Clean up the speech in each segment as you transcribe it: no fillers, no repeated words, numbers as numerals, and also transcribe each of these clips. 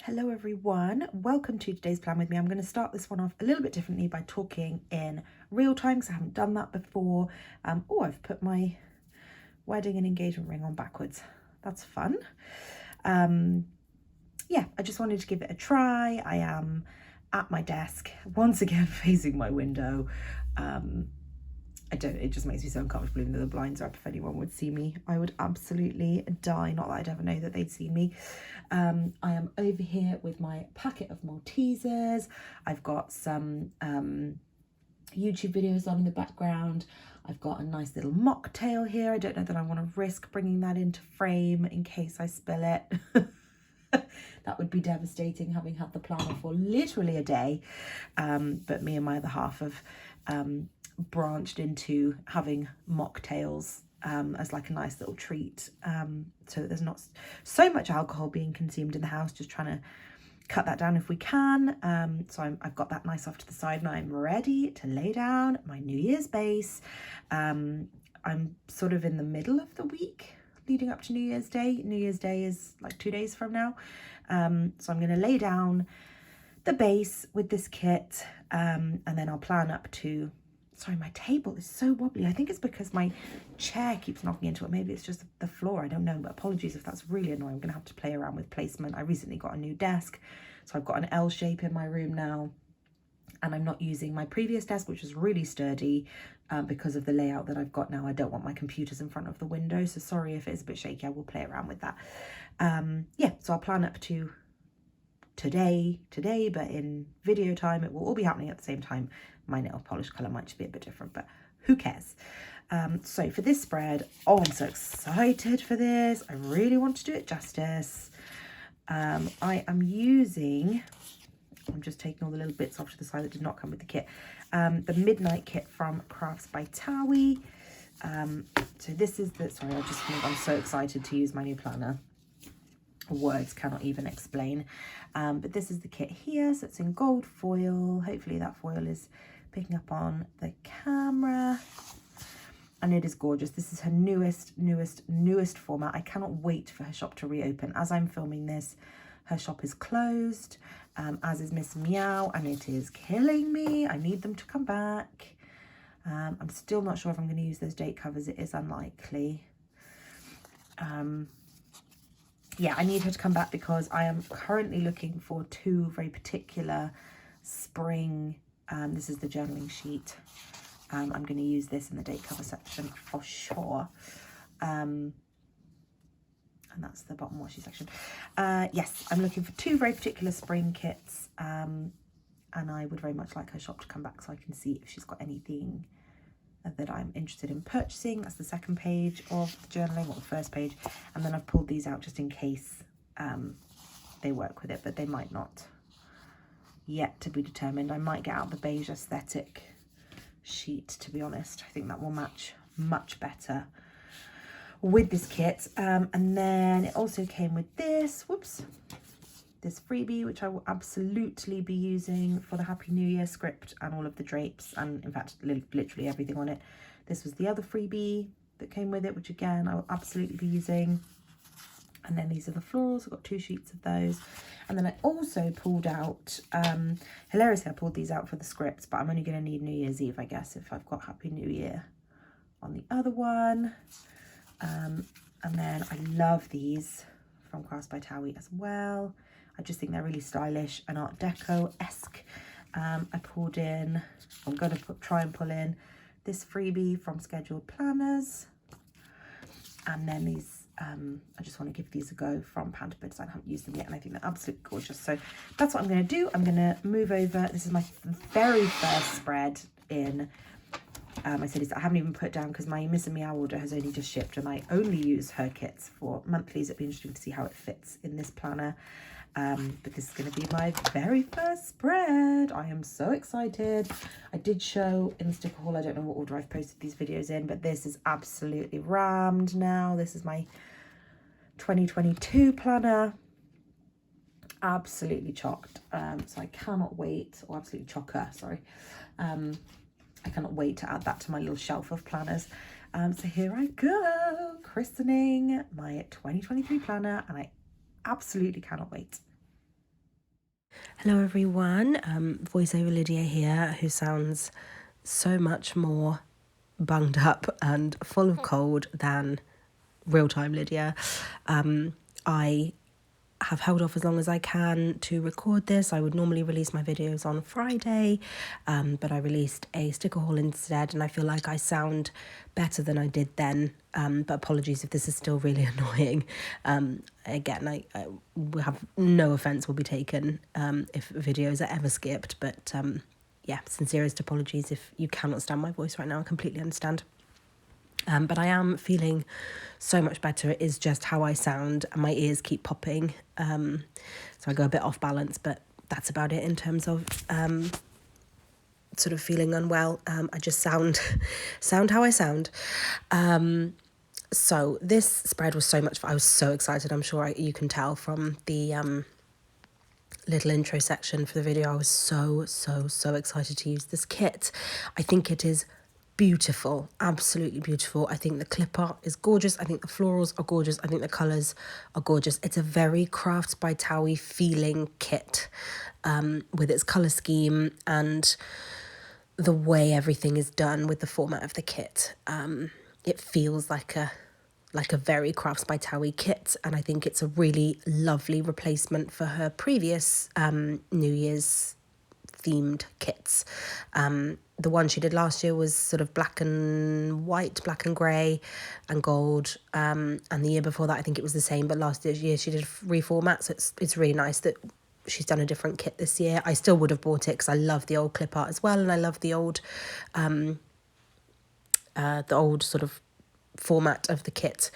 Hello everyone, welcome to today's plan with me. I'm going to start this one off a little bit differently by talking in real time because I haven't done that before. Oh, I've put my wedding and engagement ring on backwards. That's fun. Yeah, I just wanted to give it a try. I am at my desk, once again facing my window. It just makes me so uncomfortable even though the blinds are up. If anyone would see me, I would absolutely die. Not that I'd ever know that they'd see me. I am over here with my packet of Maltesers. I've got some YouTube videos on in the background. I've got a nice little mocktail here. I don't know that I want to risk bringing that into frame in case I spill it. That would be devastating, having had the planner for literally a day. But me and my other half have branched into having mocktails as like a nice little treat, so that there's not so much alcohol being consumed in the house, just trying to cut that down if we can. So I've got that nice off to the side and I'm ready to lay down my New Year's base. I'm sort of in the middle of the week leading up to New Year's Day. New Year's Day is like 2 days from now. So I'm going to lay down the base with this kit, and then I'll plan up to... Sorry, my table is so wobbly. I think it's because my chair keeps knocking into it. Maybe it's just the floor. I don't know, but apologies if that's really annoying. I'm going to have to play around with placement. I recently got a new desk, so I've got an L shape in my room now. And I'm not using my previous desk, which was really sturdy, because of the layout that I've got now. I don't want my computers in front of the window. So sorry if it's a bit shaky. I will play around with that. Yeah, so I'll plan up to today, but in video time, it will all be happening at the same time. My nail polish colour might just be a bit different, but who cares? So for this spread, oh, I'm so excited for this. I really want to do it justice. I am using, I'm just taking all the little bits off to the side that did not come with the kit. The Midnight Kit from Crafts by Thaowie. So this is the, sorry, I'm so excited to use my new planner. Words cannot even explain. But this is the kit here. So it's in gold foil. Hopefully that foil is picking up on the camera. And it is gorgeous. This is her newest format. I cannot wait for her shop to reopen. As I'm filming this, her shop is closed, as is Miss Meow, and it is killing me. I need them to come back. I'm still not sure if I'm going to use those date covers. It is unlikely. Yeah, I need her to come back because I am currently looking for two very particular spring, this is the journaling sheet. I'm going to use this in the date cover section for sure. And that's the bottom washi section. Yes, I'm looking for two very particular spring kits. And I would very much like her shop to come back so I can see if she's got anything that I'm interested in purchasing. That's the second page of the journaling, or the first page. And then I've pulled these out just in case they work with it, but they might not. Yet to be determined. I might get out the beige aesthetic sheet, to be honest. I think that will match much better with this kit. And then it also came with this, this freebie, which I will absolutely be using for the Happy New Year script and all of the drapes, and in fact literally everything on it. This was the other freebie that came with it, which again I will absolutely be using. And then these are the florals. I've got 2 sheets of those. And then I also pulled out, hilariously I pulled these out for the scripts, but I'm only going to need New Year's Eve, I guess, if I've got Happy New Year on the other one. And then I love these from Crafts by Thowie as well. I just think they're really stylish and Art Deco-esque. I pulled in, I'm going to try and pull in this freebie from Scheduled Planners. And then these, I just want to give these a go from Panda Design. I haven't used them yet and I think they're absolutely gorgeous. So that's what I'm going to do. I'm going to move over. This is my very first spread in my Sadies. I haven't even put down because my Miss and Meow order has only just shipped and I only use her kits for monthlies. It'd be interesting to see how it fits in this planner. But this is going to be my very first spread. I am so excited. I did show in the sticker haul, I don't know what order I've posted these videos in, but this is absolutely rammed now. This is my 2022 planner. Absolutely chocked. So I cannot wait, or absolutely chocker, sorry. I cannot wait to add that to my little shelf of planners. So here I go, christening my 2023 planner, and I absolutely cannot wait. Hello everyone, voiceover Lydia here, who sounds so much more bunged up and full of cold than real-time Lydia. I have held off as long as I can to record this. I would normally release my videos on Friday, but I released a sticker haul instead, and I feel like I sound better than I did then. But apologies if this is still really annoying. Again, I will have no offence will be taken if videos are ever skipped, but yeah, sincerest apologies if you cannot stand my voice right now. I completely understand. But I am feeling so much better. It is just how I sound, and my ears keep popping. So I go a bit off balance, but that's about it in terms of sort of feeling unwell. I just sound how I sound. So this spread was so much fun. I was so excited. I'm sure you can tell from the little intro section for the video. I was so excited to use this kit. I think it is beautiful, absolutely beautiful. I think the clip art is gorgeous. I think the florals are gorgeous. I think the colours are gorgeous. It's a very Crafts by Thaowie feeling kit, with its colour scheme and the way everything is done with the format of the kit. It feels like a very Crafts by Thaowie kit, and I think it's a really lovely replacement for her previous New Year's themed kits. The one she did last year was sort of black and white, black and grey and gold, and the year before that I think it was the same, but last year she did reformat, so it's really nice that she's done a different kit this year. I still would have bought it because I love the old clip art as well, and I love the old sort of format of the kit,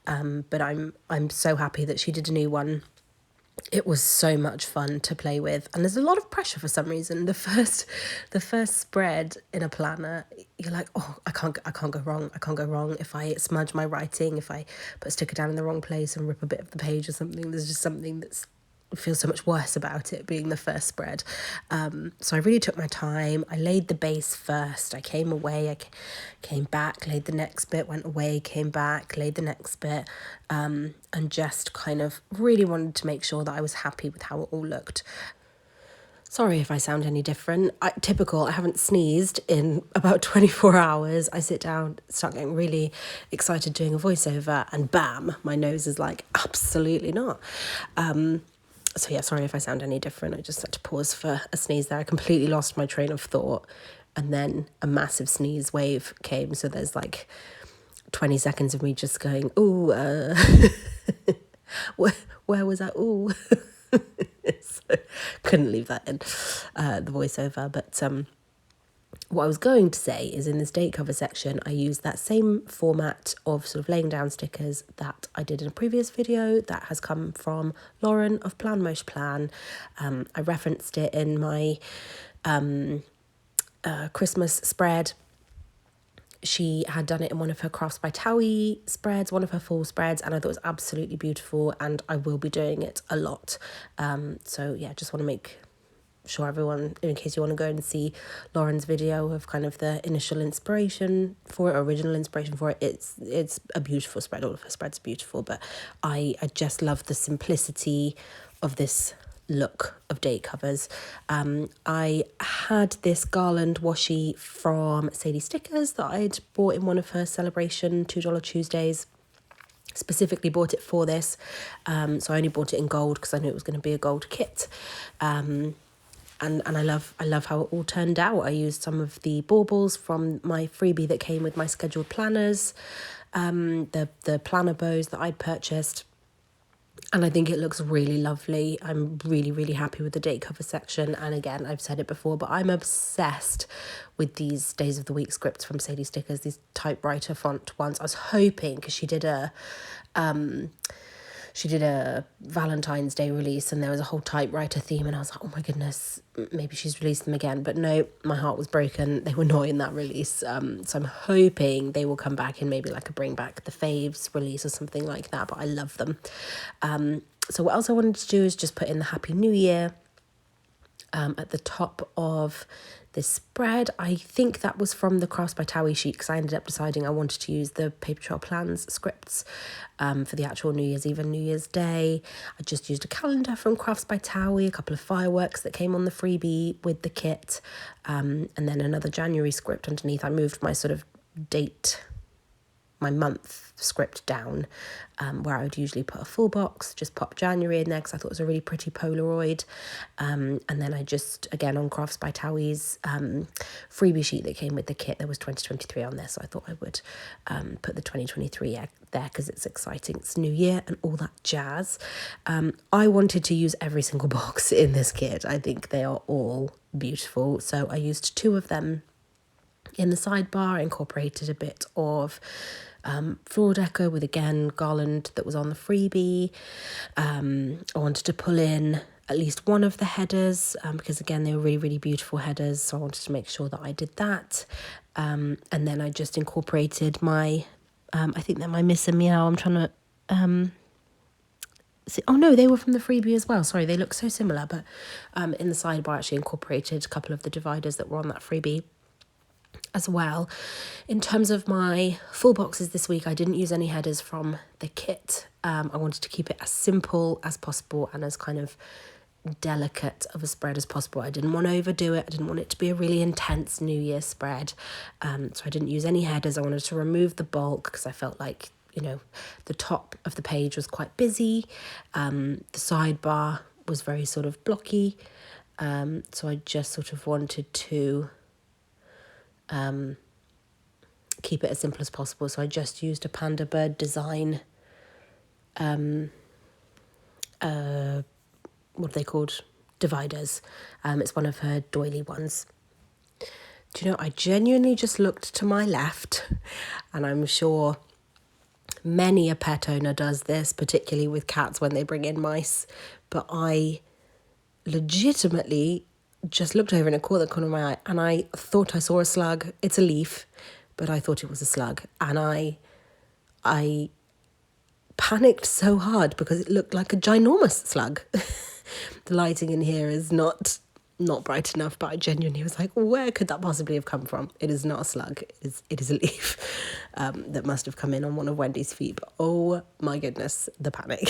but I'm so happy that she did a new one. It was so much fun to play with, and there's a lot of pressure for some reason. The first spread in a planner, you're like, oh, I can't go wrong. If I smudge my writing, if I put a sticker down in the wrong place and rip a bit of the page or something, there's just something that's feels so much worse about it being the first spread. So I really took my time. I laid the base first. I came away, I came back, laid the next bit, went away, came back, laid the next bit, and just kind of really wanted to make sure that I was happy with how it all looked. Sorry if I sound any different. Typical, I haven't sneezed in about 24 hours. I sit down, start getting really excited doing a voiceover, and bam, my nose is like, absolutely not. So yeah, sorry if I sound any different. I just had to pause for a sneeze there. I completely lost my train of thought, and then a massive sneeze wave came. So there's like 20 seconds of me just going, ooh, where was that? Ooh. So couldn't leave that in the voiceover. But what I was going to say is, in this date cover section, I used that same format of sort of laying down stickers that I did in a previous video that has come from Lauren of Plan Mosh Plan. I referenced it in my Christmas spread. She had done it in one of her Crafts by Thaowie spreads, one of her fall spreads, and I thought it was absolutely beautiful, and I will be doing it a lot. So yeah, just want to make sure everyone, in case you want to go and see Lauren's video of kind of the initial inspiration for it, original inspiration for it, it's a beautiful spread. All of her spreads are beautiful, but I just love the simplicity of this look of date covers. I had this garland washi from Sadies Stickers that I'd bought in one of her celebration $2 Tuesdays. Specifically bought it for this, so I only bought it in gold because I knew it was going to be a gold kit. And I love how it all turned out. I used some of the baubles from my freebie that came with my scheduled planners, the planner bows that I'd purchased, and I think it looks really lovely. I'm really happy with the date cover section, and again, I've said it before, but I'm obsessed with these Days of the Week scripts from Sadie Stickers, these typewriter font ones. I was hoping, because she did a Valentine's Day release and there was a whole typewriter theme, and I was like, oh my goodness, maybe she's released them again. But no, my heart was broken. They were not in that release. So I'm hoping they will come back in maybe like a Bring Back the Faves release or something like that, but I love them. So what else I wanted to do is just put in the Happy New Year at the top of this spread. I think that was from the Crafts by Thaowie sheet, because I ended up deciding I wanted to use the Paper Trail Plans scripts for the actual New Year's Eve and New Year's Day. I just used a calendar from Crafts by Thaowie, a couple of fireworks that came on the freebie with the kit, and then another January script underneath. I moved my sort of date, my month script down, where I would usually put a full box, just pop January in there because I thought it was a really pretty Polaroid. And then I just, again, on Crafts by Thowie's freebie sheet that came with the kit, there was 2023 on there, so I thought I would put the 2023 there because it's exciting. It's New Year and all that jazz. I wanted to use every single box in this kit. I think they are all beautiful, so I used 2 of them in the sidebar. I incorporated a bit of floral decor with, again, garland that was on the freebie. I wanted to pull in at least one of the headers because, again, they were really, really beautiful headers, so I wanted to make sure that I did that. And then I just incorporated my, I think they're my Miss and Meow. I'm trying to see. Oh no, they were from the freebie as well. Sorry, they look so similar, but in the sidebar I actually incorporated a couple of the dividers that were on that freebie as well. In terms of my full boxes this week, I didn't use any headers from the kit. I wanted to keep it as simple as possible and as kind of delicate of a spread as possible. I didn't want to overdo it. I didn't want it to be a really intense New Year spread. So I didn't use any headers. I wanted to remove the bulk because I felt like, you know, the top of the page was quite busy. The sidebar was very sort of blocky. So I just sort of wanted to keep it as simple as possible. So I just used a panda bird design, what are they called? Dividers. It's one of her doily ones. Do you know, I genuinely just looked to my left, and I'm sure many a pet owner does this, particularly with cats when they bring in mice, but I legitimately just looked over and it caught the corner of my eye, and I thought I saw a slug. It's a leaf, but I thought it was a slug, and I panicked so hard because it looked like a ginormous slug. The lighting in here is not bright enough, but I genuinely was like, where could that possibly have come from? It is not a slug. It is a leaf that must have come in on one of Wendy's feet. But oh my goodness, the panic.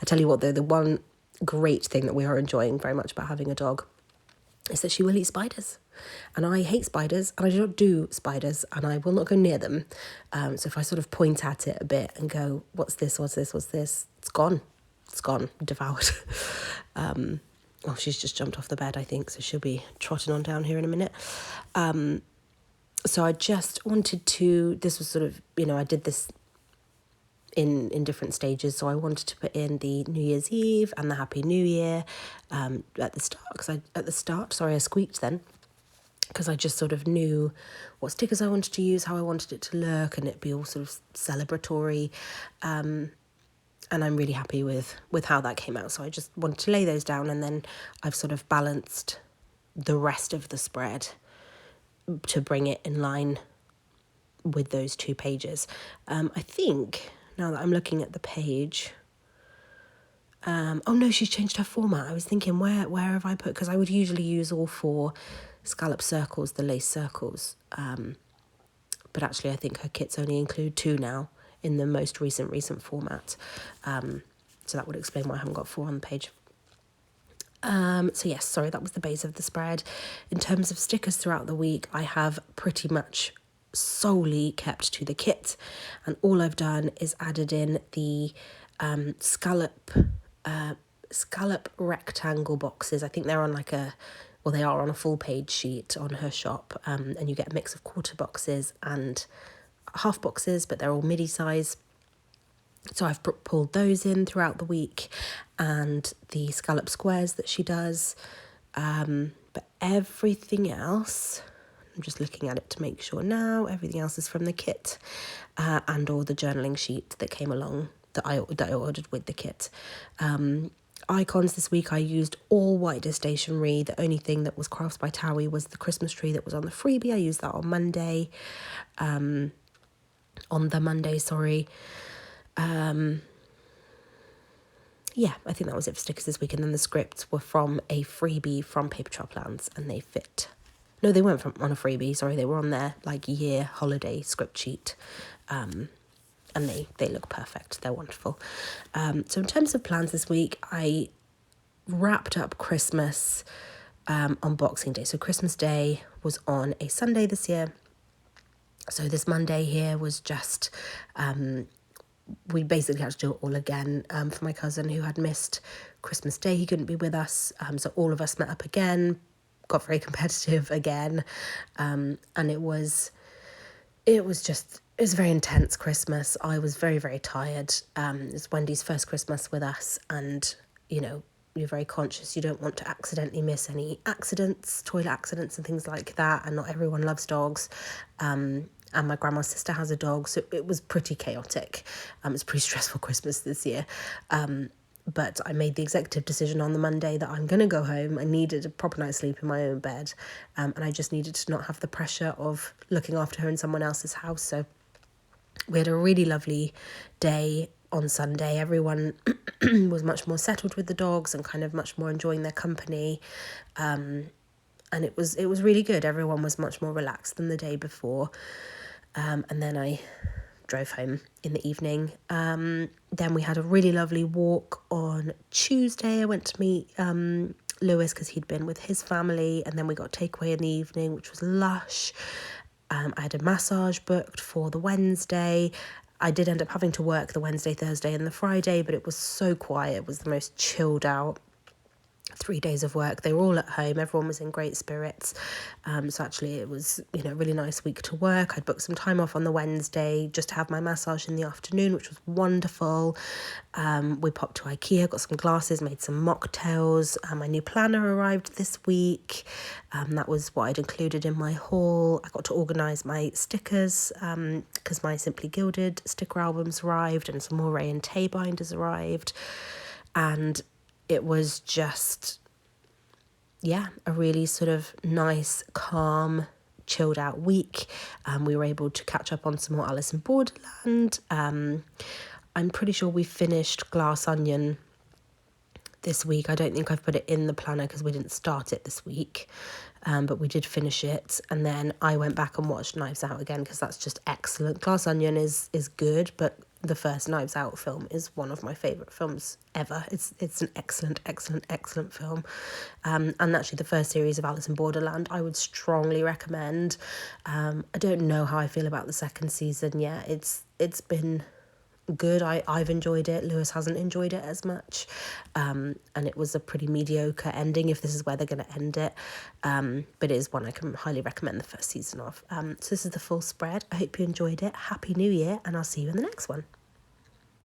I tell you what, though, the one great thing that we are enjoying very much about having a dog is that she will eat spiders. And I hate spiders, and I do not do spiders, and I will not go near them. So if I sort of point at it a bit and go, what's this, it's gone, devoured. Well, she's just jumped off the bed, I think, so she'll be trotting on down here in a minute. So I just wanted to, this was sort of, you know, I did this in different stages, so I wanted to put in the New Year's Eve and the Happy New Year at the start, I squeaked then, because I just sort of knew what stickers I wanted to use, how I wanted it to look, and it'd be all sort of celebratory, and I'm really happy with how that came out. So I just wanted to lay those down, and then I've sort of balanced the rest of the spread to bring it in line with those 2 pages. I think, now that I'm looking at the page, oh no, she's changed her format. I was thinking, where have I put, because I would usually use all 4 scallop circles, the lace circles, but actually I think her kits only include 2 now in the most recent format, so that would explain why I haven't got 4 on the page. So yes, sorry, that was the base of the spread. In terms of stickers throughout the week, I have pretty much solely kept to the kit, and all I've done is added in the scallop rectangle boxes. I think they're on they are on a full page sheet on her shop, and you get a mix of quarter boxes and half boxes, but they're all midi size. So I've pulled those in throughout the week, and the scallop squares that she does, but everything else, I'm just looking at it to make sure now, everything else is from the kit, and or the journaling sheet that came along that I ordered with the kit. Icons this week, I used all white stationery. The only thing that was Crafts by Thowie was the Christmas tree that was on the freebie. I used that on the Monday, yeah, I think that was it for stickers this week. And then the scripts were from a freebie from Paper Trail Plans, and they fit No, they weren't on a freebie, sorry, they were on their like year holiday script sheet. And they look perfect. They're wonderful. So in terms of plans this week, I wrapped up Christmas on Boxing Day. So Christmas Day was on a Sunday this year. So this Monday here was just, we basically had to do it all again for my cousin who had missed Christmas Day. He couldn't be with us. So all of us met up again, got very competitive again. And it was a very intense Christmas. I was very, very tired. It's Wendy's first Christmas with us, and, you know, you're very conscious. You don't want to accidentally miss any accidents, toilet accidents and things like that, and not everyone loves dogs. And my grandma's sister has a dog, so it was pretty chaotic. It's a pretty stressful Christmas this year. But I made the executive decision on the Monday that I'm going to go home. I needed a proper night's sleep in my own bed. And I just needed to not have the pressure of looking after her in someone else's house. So we had a really lovely day on Sunday. Everyone was much more settled with the dogs and kind of much more enjoying their company. And it was really good. Everyone was much more relaxed than the day before. And then I drove home in the evening. Then we had a really lovely walk on Tuesday. I went to meet Lewis because he'd been with his family, and then we got takeaway in the evening, which was lush. I had a massage booked for the Wednesday. I did end up having to work the Wednesday, Thursday and the Friday, but it was so quiet. It was the most chilled out 3 days of work. They were all at home. Everyone was in great spirits. So actually it was, you know, a really nice week to work. I'd booked some time off on the Wednesday just to have my massage in the afternoon, which was wonderful. We popped to IKEA, got some glasses, made some mocktails. My new planner arrived this week. That was what I'd included in my haul. I got to organise my stickers because my Simply Gilded sticker albums arrived, and some more Ray and Tay binders arrived. And it was just, a really sort of nice, calm, chilled out week. We were able to catch up on some more Alice in Borderland. I'm pretty sure we finished Glass Onion this week. I don't think I've put it in the planner because we didn't start it this week, but we did finish it. And then I went back and watched Knives Out again because that's just excellent. Glass Onion is good, but the first Knives Out film is one of my favourite films ever. It's an excellent film. And actually the first series of Alice in Borderland I would strongly recommend. I don't know how I feel about the second season yet. It's been good. I've enjoyed it. Lewis hasn't enjoyed it as much. And it was a pretty mediocre ending if this is where they're going to end it. But it is one I can highly recommend the first season of. So this is the full spread. I hope you enjoyed it. Happy New Year, and I'll see you in the next one.